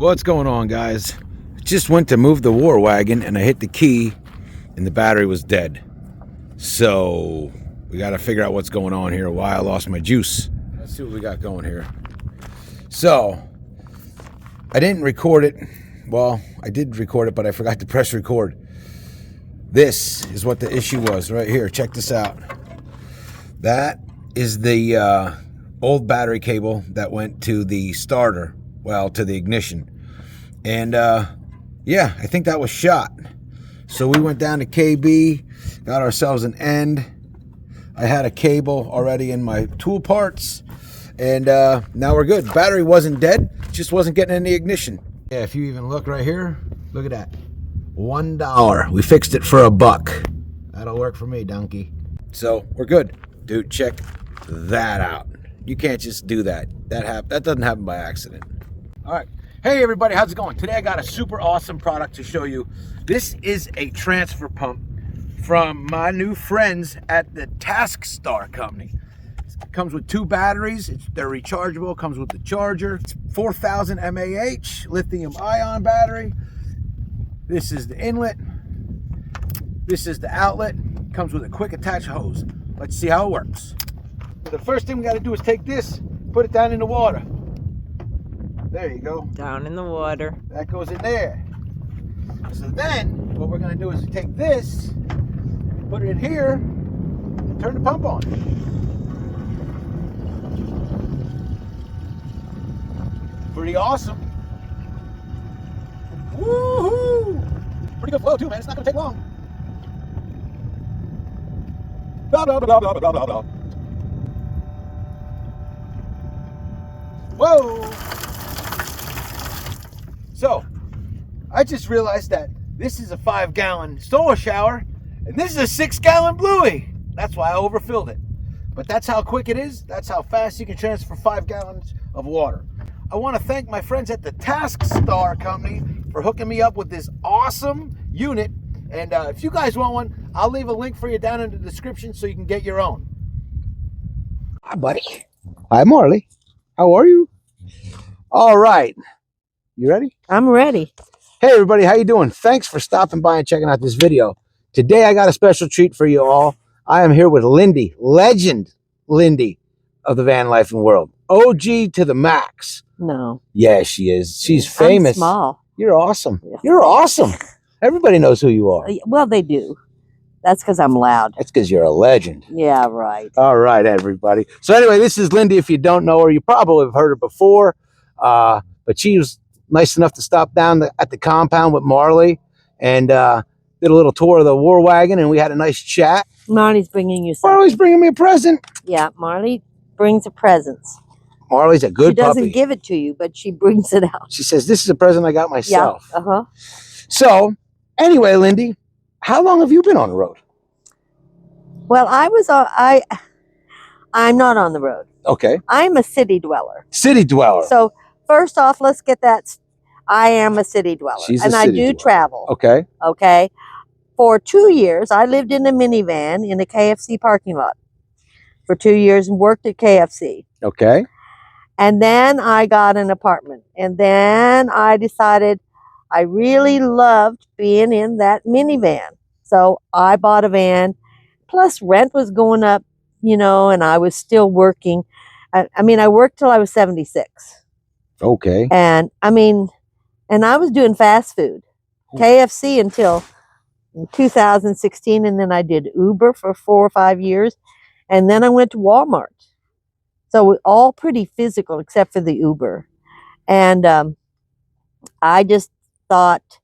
What's going on, guys? Just went to move the war wagon and I hit the key and the battery was dead. So we got to figure out what's going on here, why I lost my juice. Let's see what we got going here. So I didn't record it. Well, I did record it, but I forgot to press record. This is what the issue was right here. Check this out. That is the old battery cable that went to the starter, well, to the ignition. And yeah, I think that was shot. So we went down to KB, got ourselves an end. I had a cable already in my tool parts, and now we're good. Battery wasn't dead, just wasn't getting any ignition. Yeah, if you even look right here, look at that. $1. We fixed it for $1. That'll work for me, donkey. So we're good. Dude, check that out. You can't just do that. That doesn't happen by accident. All right. Hey everybody, how's it going? Today I got a super awesome product to show you. This is a transfer pump from my new friends at the TaskStar company. It comes with 2 batteries. They're rechargeable. Comes with the charger. It's 4,000 mAh lithium ion battery. This is the inlet. This is the outlet. Comes with a quick attach hose. Let's see how it works. The first thing we got to do is take this, put it down in the water. There you go. Down in the water. That goes in there. So then, what we're going to do is take this, put it in here, and turn the pump on. Pretty awesome. Woohoo! Pretty good flow too, man. It's not going to take long. Blah, blah, blah, blah, blah, blah, blah. Whoa! So, I just realized that this is a 5-gallon solar shower, and this is a 6-gallon bluey. That's why I overfilled it. But that's how quick it is. That's how fast you can transfer 5 gallons of water. I want to thank my friends at the TaskStar company for hooking me up with this awesome unit. And if you guys want one, I'll leave a link for you down in the description so you can get your own. Hi, buddy. Hi, Marley. How are you? All right. You ready? I'm ready. Hey everybody, how you doing? Thanks for stopping by and checking out this video. Today I got a special treat for you all. I am here with Lindy, legend Lindy of the van life and world. OG to the max. No. Yeah, she is. She's famous. I'm small. You're awesome. You're awesome. Everybody knows who you are. Well, they do. That's because I'm loud. That's because you're a legend. Yeah, right. All right, everybody. So anyway, this is Lindy. If you don't know her, you probably have heard her before. But she was nice enough to stop down at the compound with Marley and did a little tour of the war wagon, and we had a nice chat. Marley's bringing you something. Marley's bringing me a present. Yeah, Marley brings a present. Marley's a good puppy. She doesn't give it to you, but she brings it out. She says, this is a present I got myself. Yeah, uh-huh. So, anyway, Lindy, how long have you been on the road? Well, I'm not on the road. Okay. I'm a city dweller. City dweller. So, first off, let's get that. I am a city dweller. And I do travel. Okay. Okay. For 2 years, I lived in a minivan in a KFC parking lot for 2 years and worked at KFC. Okay. And then I got an apartment. And then I decided I really loved being in that minivan. So I bought a van. Plus rent was going up, you know, and I was still working. I mean, I worked till I was 76. Okay. And I mean, and I was doing fast food. KFC until 2016. And then I did Uber for 4 or 5 years. And then I went to Walmart. So all pretty physical except for the Uber. And I just thought,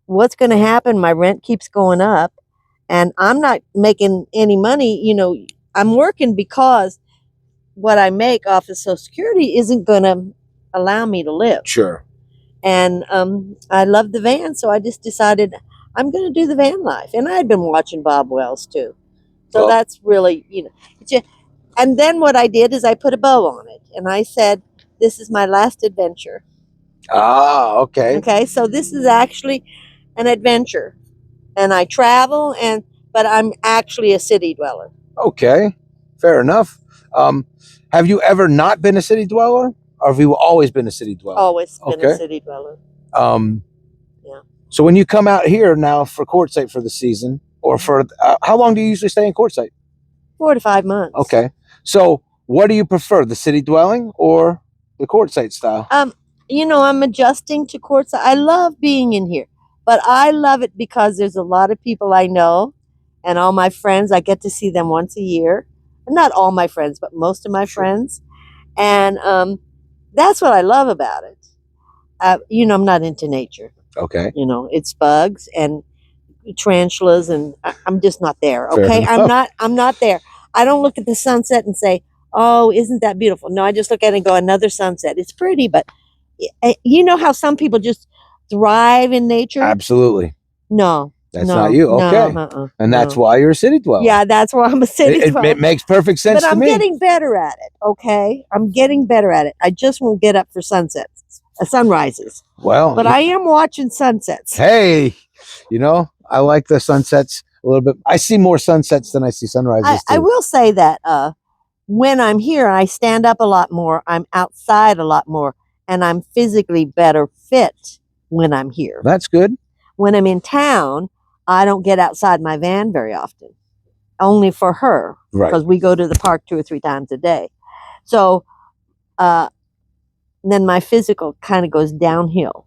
what's going to happen? My rent keeps going up and I'm not making any money. You know, I'm working because what I make off of Social Security isn't going to allow me to live. Sure. And I love the van. So I just decided I'm going to do the van life. And I had been watching Bob Wells too. So that's really, you know, and then what I did is I put a bow on it and I said, this is my last adventure. Ah, okay. Okay. So this is actually an adventure and I travel but I'm actually a city dweller. Okay. Fair enough. Have you ever not been a city dweller? Or have you always been a city dweller? Always been a city dweller. Yeah. So when you come out here now for Quartzsite for the season, or for how long do you usually stay in Quartzsite? 4 to 5 months. Okay. So what do you prefer, the city dwelling or the Quartzsite style? You know, I'm adjusting to Quartzsite. I love being in here, but I love it because there's a lot of people I know, and all my friends. I get to see them once a year. Not all my friends, but most of my friends, and that's what I love about it. You know, I'm not into nature. Okay. You know, it's bugs and tarantulas, and I'm just not there. Fair Okay, enough. I'm not there. I don't look at the sunset and say, "Oh, isn't that beautiful?" No, I just look at it and go, "Another sunset." It's pretty, but you know how some people just thrive in nature. Absolutely. No, That's no, not you. no, Okay. And that's no. why you're a city dweller. Yeah, that's why I'm a city dweller. It makes perfect sense But to I'm me. getting better at it. Okay, I'm getting better at it. I just won't get up for sunsets, sunrises. Well, But I am watching sunsets. hey, you know, I like the sunsets a little bit. I see more sunsets than I see sunrises too. I will say that when I'm here, I stand up a lot more. I'm outside a lot more, and I'm physically better fit when I'm here. That's good. When I'm in town, I don't get outside my van very often, only for her, Right. because we go to the park 2 or 3 times a day. So then my physical kind of goes downhill.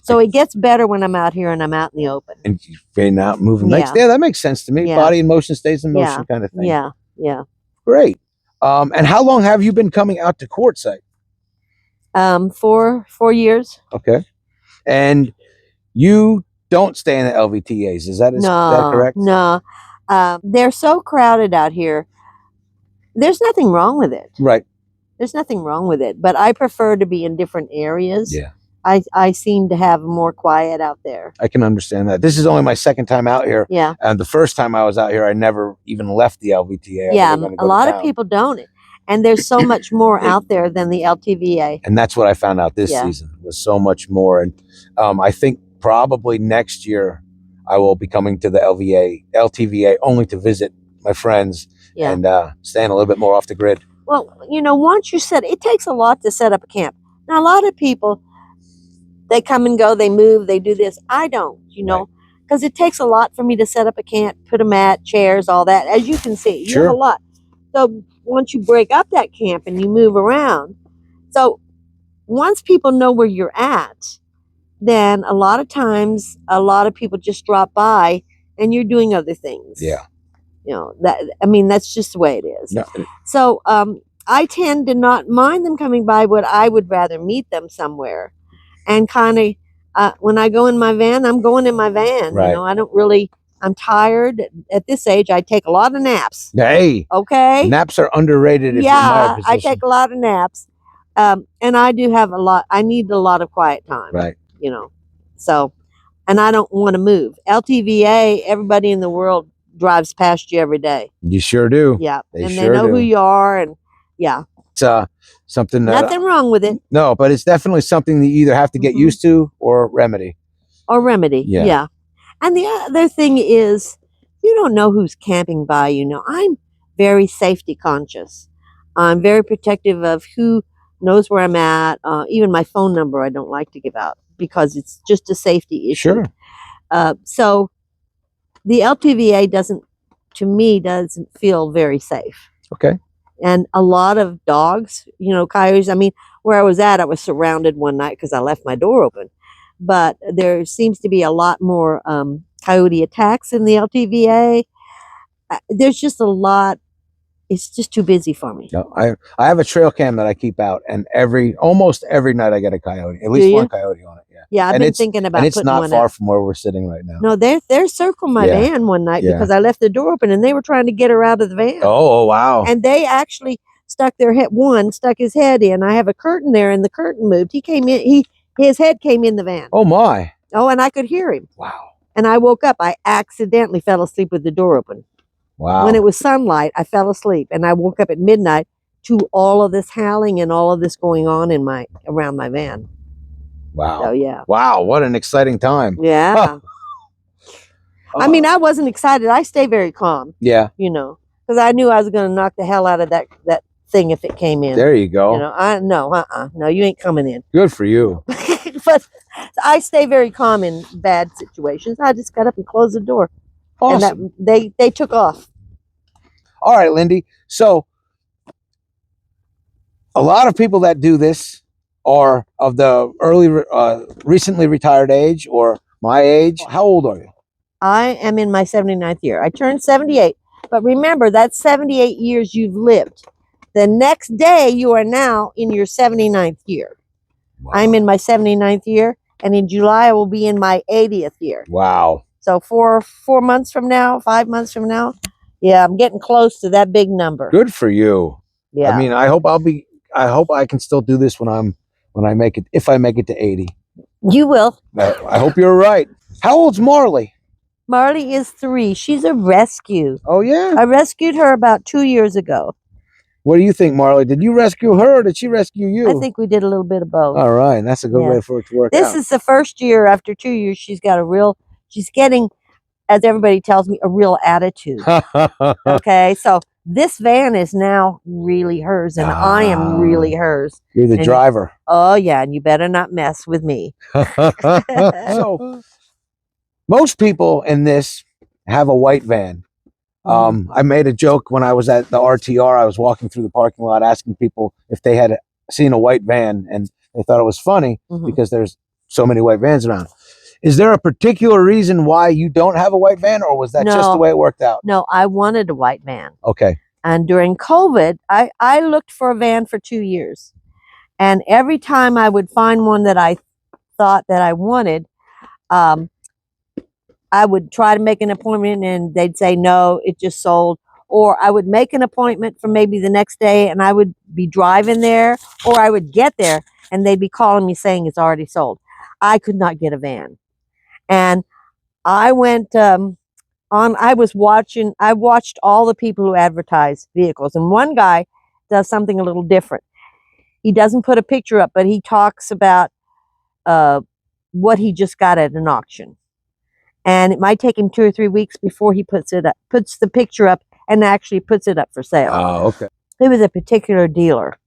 So it gets better when I'm out here and I'm out in the open. And you're not moving. Yeah. Yeah, that makes sense to me. Yeah. Body in motion stays in motion, kind of thing. Yeah, yeah. Great. And how long have you been coming out to Quartzsite? 4 years. Okay. And you don't stay in the LVTAs. Is that correct? No. They're so crowded out here. There's nothing wrong with it. Right. There's nothing wrong with it, but I prefer to be in different areas. Yeah. I seem to have more quiet out there. I can understand that. This is only my second time out here. Yeah. And the first time I was out here, I never even left the LVTA. Yeah, a lot of people don't. And there's so much more out there than the LTVA. And that's what I found out this season, was so much more. And I think probably next year I will be coming to the LTVA only to visit my friends and staying a little bit more off the grid. Well, you know, once you set, it takes a lot to set up a camp. Now, a lot of people, they come and go, they move, they do this. I don't, you know, because it takes a lot for me to set up a camp, put a mat, chairs, all that. As you can see, you have a lot. So once you break up that camp and you move around, so once people know where you're at, then a lot of times, a lot of people just drop by and you're doing other things. Yeah. You know, that's just the way it is. No. So I tend to not mind them coming by, but I would rather meet them somewhere. And kind of, when I go in my van, I'm going in my van. Right. You know, I don't really, I'm tired. At this age, I take a lot of naps. Hey. Okay. Naps are underrated if you're in my position. I take a lot of naps. And I do have I need a lot of quiet time. Right. You know, so, and I don't want to move. LTVA, everybody in the world drives past you every day. You sure do. Yeah. They and sure they know do. who you are. And yeah. It's something that nothing wrong with it. No, but it's definitely something that you either have to get used to or remedy. Yeah. And the other thing is, you don't know who's camping by. You know, I'm very safety conscious. I'm very protective of who knows where I'm at. Even my phone number, I don't like to give out because it's just a safety issue. Sure. So the LTVA doesn't feel very safe. Okay. And a lot of dogs, you know, coyotes. I mean, where I was at, I was surrounded one night because I left my door open. But there seems to be a lot more coyote attacks in the LTVA. There's just a lot. It's just too busy for me. No, I have a trail cam that I keep out, and almost every night I get a coyote, at least one coyote on it. Yeah. Yeah, I've been thinking about. And it's not far from where we're sitting right now. No, they're circled my van one night because I left the door open, and they were trying to get her out of the van. Oh wow! And they actually stuck his head in. I have a curtain there, and the curtain moved. He came in. His head came in the van. Oh my! Oh, and I could hear him. Wow! And I woke up. I accidentally fell asleep with the door open. Wow! When it was sunlight, I fell asleep, and I woke up at midnight to all of this howling and all of this going on around my van. Wow! So yeah. Wow! What an exciting time! Yeah. I mean, I wasn't excited. I stay very calm. Yeah. You know, because I knew I was going to knock the hell out of that thing if it came in. There you go. You know, no, you ain't coming in. Good for you. But I stay very calm in bad situations. I just got up and closed the door. Awesome. And they took off. All right, Lindy. So a lot of people that do this are of the recently retired age or my age. How old are you? I am in my 79th year. I turned 78. But remember, that's 78 years you've lived. The next day, you are now in your 79th year. Wow. I'm in my 79th year, and in July, I will be in my 80th year. Wow. So 4 months from now, 5 months from now, yeah, I'm getting close to that big number. Good for you. Yeah. I mean, I hope I can still do this when I make it, if I make it to 80. You will. I hope you're right. How old's Marley? Marley is 3. She's a rescue. Oh, yeah? I rescued her about 2 years ago. What do you think, Marley? Did you rescue her or did she rescue you? I think we did a little bit of both. All right. That's a good way for it to work out. This is the first year after 2 years she's getting, as everybody tells me, a real attitude. Okay, so this van is now really hers, and I am really hers. You're the driver. Oh, yeah, and you better not mess with me. So, most people in this have a white van. I made a joke when I was at the RTR. I was walking through the parking lot asking people if they had seen a white van, and they thought it was funny because there's so many white vans around. Is there a particular reason why you don't have a white van, or was that just the way it worked out? No, I wanted a white van. Okay. And during COVID, I looked for a van for 2 years. And every time I would find one that I thought that I wanted, I would try to make an appointment and they'd say, no, it just sold. Or I would make an appointment for maybe the next day and I would be driving there, or I would get there and they'd be calling me saying it's already sold. I could not get a van. And I went I watched all the people who advertise vehicles. And one guy does something a little different. He doesn't put a picture up, but he talks about what he just got at an auction. And it might take him 2 or 3 weeks before he puts the picture up and actually puts it up for sale. Oh, okay. It was a particular dealer.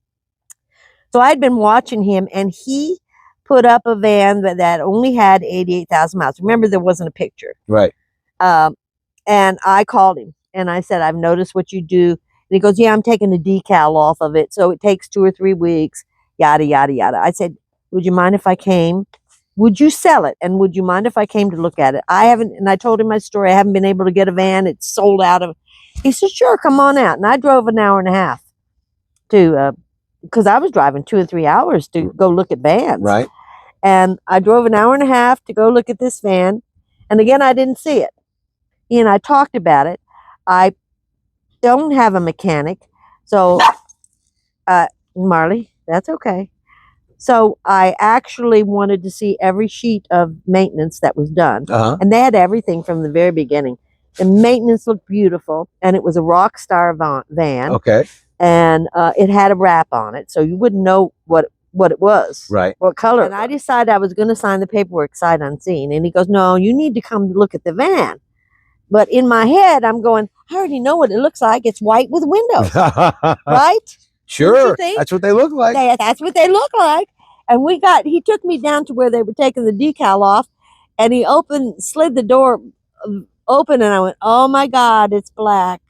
So I'd been watching him, and he put up a van that only had 88,000 miles. Remember, there wasn't a picture. Right. And I called him, and I said, I've noticed what you do. And he goes, yeah, I'm taking the decal off of it, so it takes 2 or 3 weeks, yada, yada, yada. I said, would you mind if I came? Would you sell it? And would you mind if I came to look at it? And I told him my story. I haven't been able to get a van. It's sold out of. He said, sure, come on out. And I drove an hour and a half because I was driving 2 or 3 hours to go look at vans. Right. And I drove an hour and a half to go look at this van. And again, I didn't see it. He and I talked about it. I don't have a mechanic. So, Marley, that's okay. So I actually wanted to see every sheet of maintenance that was done. And they had everything from the very beginning. The maintenance looked beautiful, and it was a Rockstar van. Okay. And it had a wrap on it, so you wouldn't know what it was. Right. What color. And I decided I was going to sign the paperwork sight unseen. And he goes, no, you need to come look at the van. But in my head, I'm going, I already know what it looks like. It's white with windows. Right? Sure. That's what they look like. That's what they look like. And he took me down to where they were taking the decal off, and he slid the door open, and I went, oh my God, it's black.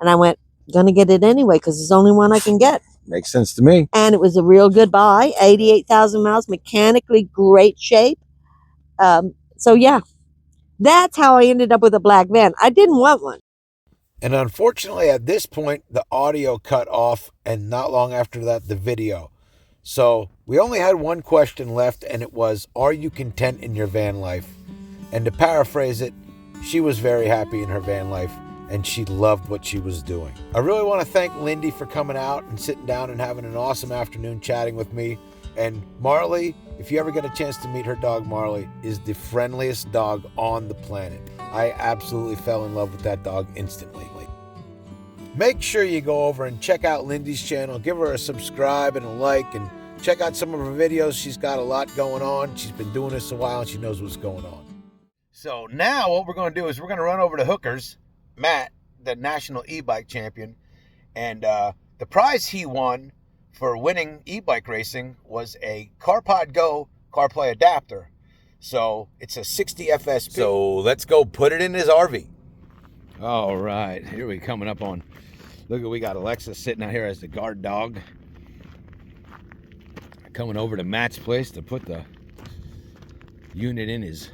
And I went, gonna get it anyway, because it's the only one I can get. Makes sense to me. And it was a real good buy, 88,000 miles, mechanically great shape. So yeah, that's how I ended up with a black van. I didn't want one. And unfortunately, at this point, the audio cut off, and not long after that, the video. So we only had one question left, and it was, are you content in your van life? And to paraphrase it, she was very happy in her van life, and she loved what she was doing. I really want to thank Lindy for coming out and sitting down and having an awesome afternoon chatting with me. And Marley, if you ever get a chance to meet her dog, Marley is the friendliest dog on the planet. I absolutely fell in love with that dog instantly. Make sure you go over and check out Lindy's channel. Give her a subscribe and a like, and check out some of her videos. She's got a lot going on. She's been doing this a while, and she knows what's going on. So now what we're going to do is we're going to run over to Hooker's, Matt, the national e-bike champion. And the prize he won for winning e-bike racing was a CarPodgo CarPlay adapter. So it's a 60 FSP. So let's go put it in his RV. All right, here we coming up on, look at, we got Alexa sitting out here as the guard dog. Coming over to Matt's place to put the unit in his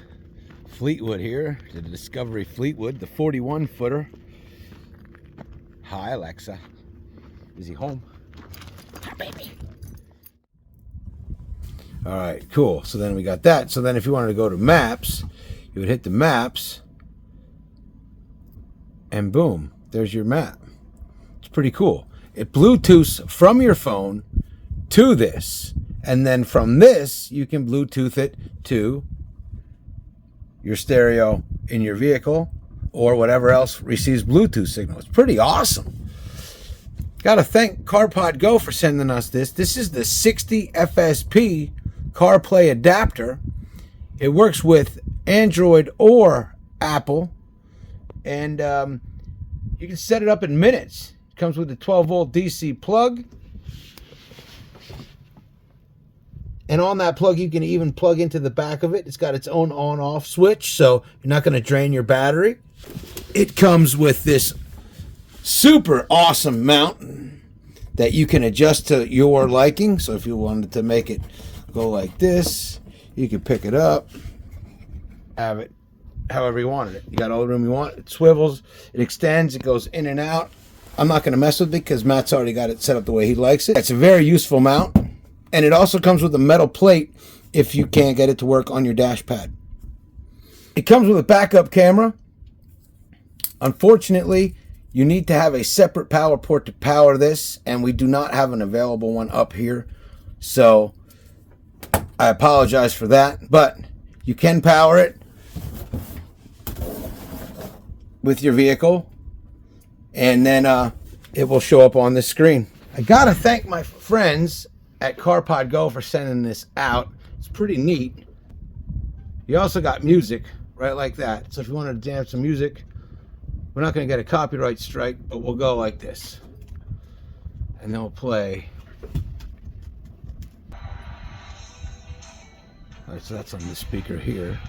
Fleetwood here, the Discovery Fleetwood, the 41 footer. Hi Alexa, is he home? Hi baby. All right, cool. So then we got that. So then if you wanted to go to maps, you would hit the maps and boom, there's your map. It's pretty cool. It Bluetooths from your phone to this. And then from this, you can Bluetooth it to your stereo in your vehicle or whatever else receives Bluetooth signal. It's pretty awesome. Got to thank carpodgo for sending us this. This is the 60 FSP CarPlay adapter. It works with Android or Apple, and you can set it up in minutes. It comes with a 12-volt DC plug, and on that plug you can even plug into the back of it. It's got its own on-off switch, so you're not going to drain your battery. It comes with this super awesome mount that you can adjust to your liking. So if you wanted to make it go like this, you can pick it up, have it however you wanted it. You got all the room you want. It swivels, it extends, it goes in and out. I'm not going to mess with it because Matt's already got it set up the way he likes it. It's a very useful mount, and it also comes with a metal plate if you can't get it to work on your dash pad. It comes with a backup camera. Unfortunately, you need to have a separate power port to power this, and we do not have an available one up here. So I apologize for that, but you can power it with your vehicle, and then it will show up on this screen. I gotta thank my friends at carpodgo for sending this out. It's pretty neat. You also got music right like that. So if you wanted to jam some music, we're not going to get a copyright strike, but we'll go like this. And then we'll play. All right, so that's on the speaker here.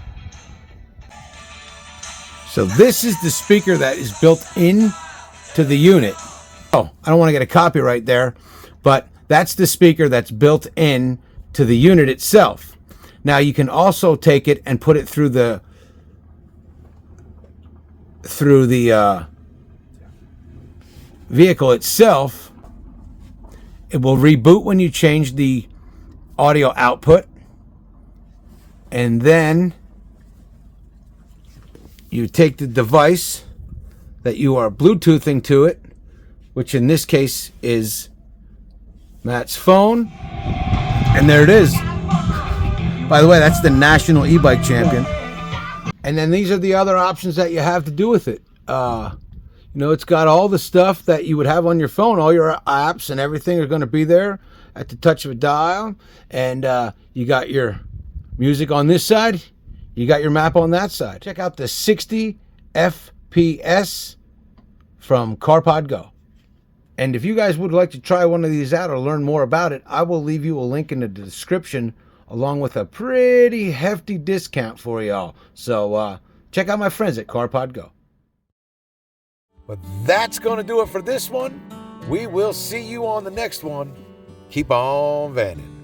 So this is the speaker that is built in to the unit. Oh, I don't want to get a copyright there, but that's the speaker that's built in to the unit itself. Now you can also take it and put it through the vehicle itself. It will reboot when you change the audio output, and then you take the device that you are Bluetoothing to it, which in this case is Matt's phone, and there it is. By the way, that's the national e-bike champion. And then these are the other options that you have to do with it. You know, it's got all the stuff that you would have on your phone. All your apps and everything are going to be there at the touch of a dial. And you got your music on this side. You got your map on that side. Check out the 60 FPS from carpodgo. And if you guys would like to try one of these out or learn more about it, I will leave you a link in the description along with a pretty hefty discount for y'all. So check out my friends at carpodgo. But that's going to do it for this one. We will see you on the next one. Keep on vanning.